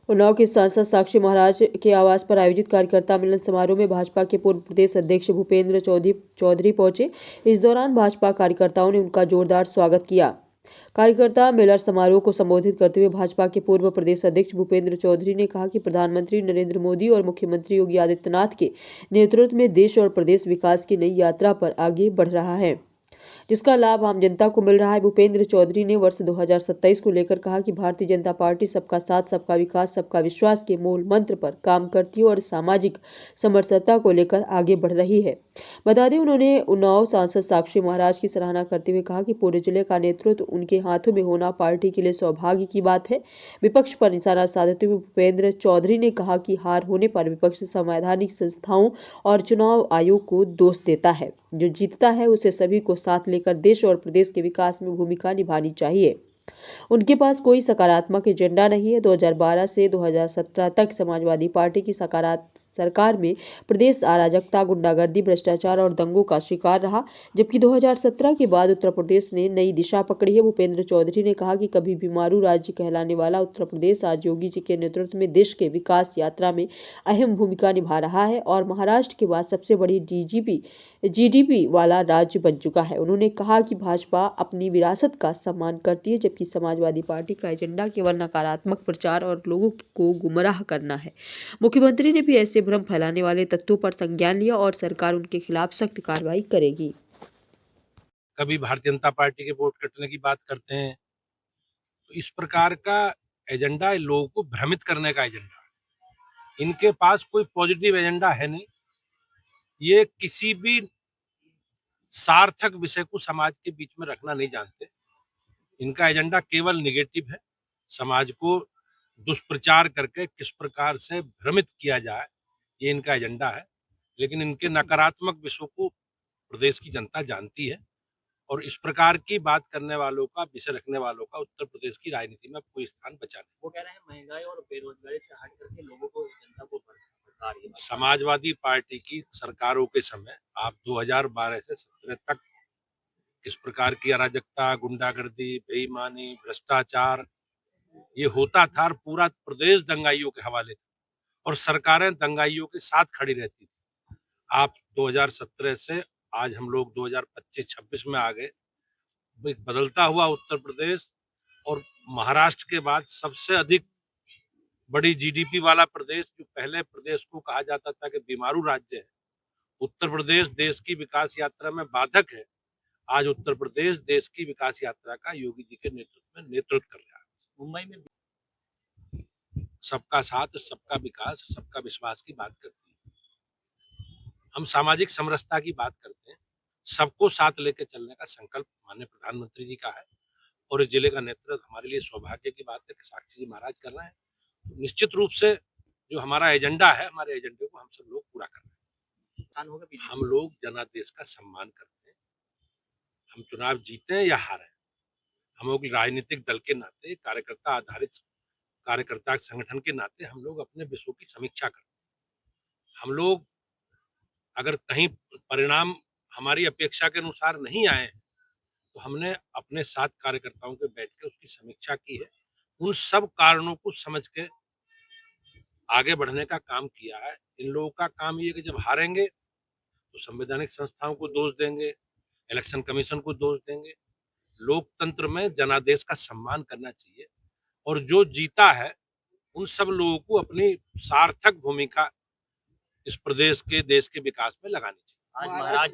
उन्नाव के सांसद साक्षी महाराज के आवास पर आयोजित कार्यकर्ता मिलन समारोह में भाजपा के पूर्व प्रदेश अध्यक्ष भूपेंद्र चौधरी पहुंचे। इस दौरान भाजपा कार्यकर्ताओं ने उनका जोरदार स्वागत किया। कार्यकर्ता मिलन समारोह को संबोधित करते हुए भाजपा के पूर्व प्रदेश अध्यक्ष भूपेंद्र चौधरी ने कहा कि प्रधानमंत्री नरेंद्र मोदी और मुख्यमंत्री योगी आदित्यनाथ के नेतृत्व में देश और प्रदेश विकास की नई यात्रा पर आगे बढ़ रहा है, जिसका लाभ आम जनता को मिल रहा है। भूपेंद्र चौधरी ने वर्ष 2027 को लेकर कहा कि भारतीय जनता पार्टी सबका साथ, सबका विकास, सबका विश्वास के मूल मंत्र पर काम करती है और सामाजिक समरसता को लेकर आगे बढ़ रही है। बता दें, उन्होंने उन्नाव सांसद साक्षी महाराज की सराहना करते हुए कहा कि पूरे जिले का नेतृत्व उनके हाथों में होना पार्टी के लिए सौभाग्य की बात है। विपक्ष पर निशाना साधते हुए भूपेंद्र चौधरी ने कहा कि हार होने पर विपक्ष संवैधानिक संस्थाओं और चुनाव आयोग को दोष देता है। जो जीतता है उसे सभी को साथ लेकर देश और प्रदेश के विकास में भूमिका निभानी चाहिए। उनके पास कोई सकारात्मक एजेंडा नहीं है। 2012 से 2017 तक समाजवादी पार्टी की सरकार में प्रदेश अराजकता, गुंडागर्दी, भ्रष्टाचार और दंगों का शिकार रहा, जबकि 2017 के बाद उत्तर प्रदेश ने नई दिशा पकड़ी है। भूपेंद्र चौधरी ने कहा कि कभी बीमारू राज्य कहलाने वाला उत्तर प्रदेश आज योगी जी के नेतृत्व में देश के विकास यात्रा में अहम भूमिका निभा रहा है और महाराष्ट्र के बाद सबसे बड़ी जीडीपी वाला राज्य बन चुका है। उन्होंने कहा कि भाजपा अपनी विरासत का सम्मान करती है, जबकि समाजवादी पार्टी का एजेंडा केवल नकारात्मक प्रचार और लोगों को गुमराह करना है। मुख्यमंत्री ने भी ऐसे भ्रम फैलाने वाले तत्वों पर संज्ञान लिया और सरकार उनके खिलाफ सख्त कार्रवाई करेगी। कभी भारतीय जनता पार्टी के वोट कटने की बात करते हैं, तो इस प्रकार का एजेंडा लोगों को भ्रमित करने का एजेंडा। इनके पास कोई पॉजिटिव एजेंडा है नहीं। ये किसी भी सार्थक विषय को समाज के बीच में रखना नहीं जानते। इनका एजेंडा केवल निगेटिव है। समाज को दुष्प्रचार करके किस प्रकार से भ्रमित किया जाए, ये इनका एजेंडा है। लेकिन इनके नकारात्मक विषयों को प्रदेश की जनता जानती है और इस प्रकार की बात करने वालों का, विषय रखने वालों का उत्तर प्रदेश की राजनीति में कोई स्थान बचा नहीं। वो कह रहे हैं महंगाई और बेरोजगारी से हट करके लोगों को, जनता को भड़का रही है। समाजवादी पार्टी की सरकारों के समय आप 2012 से 17 तक किस प्रकार की अराजकता, गुंडागर्दी, बेईमानी, भ्रष्टाचार ये होता था और पूरा प्रदेश दंगाइयों के हवाले था और सरकारें दंगाइयों के साथ खड़ी रहती थी। आप 2017 से आज हम लोग 2025-26 में आ गए। एक बदलता हुआ उत्तर प्रदेश और महाराष्ट्र के बाद सबसे अधिक बड़ी जीडीपी वाला प्रदेश, जो पहले प्रदेश को कहा जाता था कि बीमारू राज्य है, उत्तर प्रदेश देश की विकास यात्रा में बाधक है। आज उत्तर प्रदेश देश की विकास यात्रा का योगी जी के नेतृत्व में नेतृत्व कर रहा है। मुंबई में सबका साथ, सबका विकास, सबका विश्वास की बात करती है। हम सामाजिक समरसता की बात करते हैं। सबको साथ लेकर चलने का संकल्प माननीय प्रधानमंत्री जी का है और इस जिले का नेतृत्व हमारे लिए सौभाग्य की बात है कि साक्षी जी महाराज कर रहे हैं। तो निश्चित रूप से जो हमारा एजेंडा है, हमारे एजेंडे को हम सब लोग पूरा कर रहे हैं। हम लोग जनादेश का सम्मान करते हैं। हम चुनाव जीते या हारे, हम लोग राजनीतिक दल के नाते, कार्यकर्ता आधारित कार्यकर्ता संगठन के नाते हम लोग अपने विषयों की समीक्षा करते हैं। हम लोग अगर कहीं परिणाम हमारी अपेक्षा के अनुसार नहीं आए, तो हमने अपने साथ कार्यकर्ताओं के बैठ के उसकी समीक्षा की है। उन सब कारणों को समझ के आगे बढ़ने का काम किया है। इन लोगों का काम ये कि जब हारेंगे तो संवैधानिक संस्थाओं को दोष देंगे, इलेक्शन कमीशन को दोष देंगे। लोकतंत्र में जनादेश का सम्मान करना चाहिए और जो जीता है उन सब लोगों को अपनी सार्थक भूमिका इस प्रदेश के, देश के विकास में लगानी चाहिए। आज महाराज